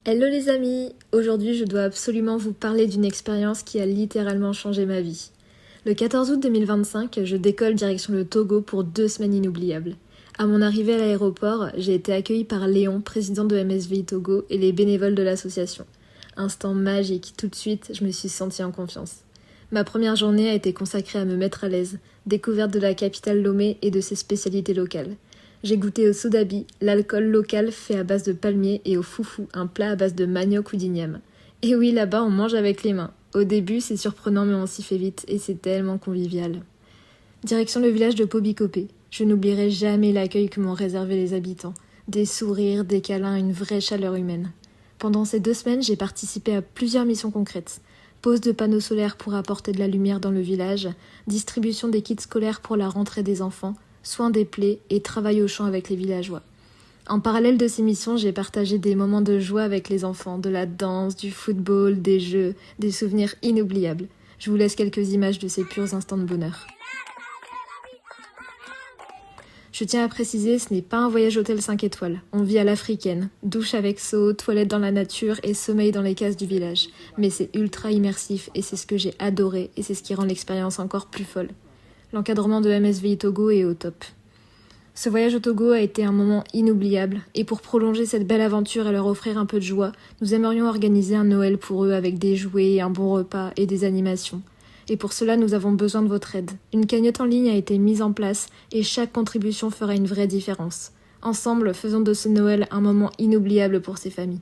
Hello les amis! Aujourd'hui je dois absolument vous parler d'une expérience qui a littéralement changé ma vie. Le 14 août 2025, je décolle direction le Togo pour 2 semaines inoubliables. À mon arrivée à l'aéroport, j'ai été accueillie par Léon, président de MSVI Togo, et les bénévoles de l'association. Instant magique, tout de suite je me suis sentie en confiance. Ma première journée a été consacrée à me mettre à l'aise, découverte de la capitale Lomé et de ses spécialités locales. J'ai goûté au sodabi, l'alcool local fait à base de palmier, et au foufou, un plat à base de manioc ou d'igname. Et oui, là-bas, on mange avec les mains. Au début, c'est surprenant, mais on s'y fait vite, et c'est tellement convivial. Direction le village de Pobikopé. Je n'oublierai jamais l'accueil que m'ont réservé les habitants. Des sourires, des câlins, une vraie chaleur humaine. Pendant ces 2 semaines, j'ai participé à plusieurs missions concrètes. Pose de panneaux solaires pour apporter de la lumière dans le village, distribution des kits scolaires pour la rentrée des enfants, soins des plaies et travail au champ avec les villageois. En parallèle de ces missions, j'ai partagé des moments de joie avec les enfants, de la danse, du football, des jeux, des souvenirs inoubliables. Je vous laisse quelques images de ces purs instants de bonheur. Je tiens à préciser, ce n'est pas un voyage hôtel 5 étoiles. On vit à l'africaine, douche avec seau, toilette dans la nature et sommeil dans les cases du village. Mais c'est ultra immersif et c'est ce que j'ai adoré et c'est ce qui rend l'expérience encore plus folle. L'encadrement de MSVI Togo est au top. Ce voyage au Togo a été un moment inoubliable, et pour prolonger cette belle aventure et leur offrir un peu de joie, nous aimerions organiser un Noël pour eux avec des jouets, un bon repas et des animations. Et pour cela, nous avons besoin de votre aide. Une cagnotte en ligne a été mise en place, et chaque contribution fera une vraie différence. Ensemble, faisons de ce Noël un moment inoubliable pour ces familles.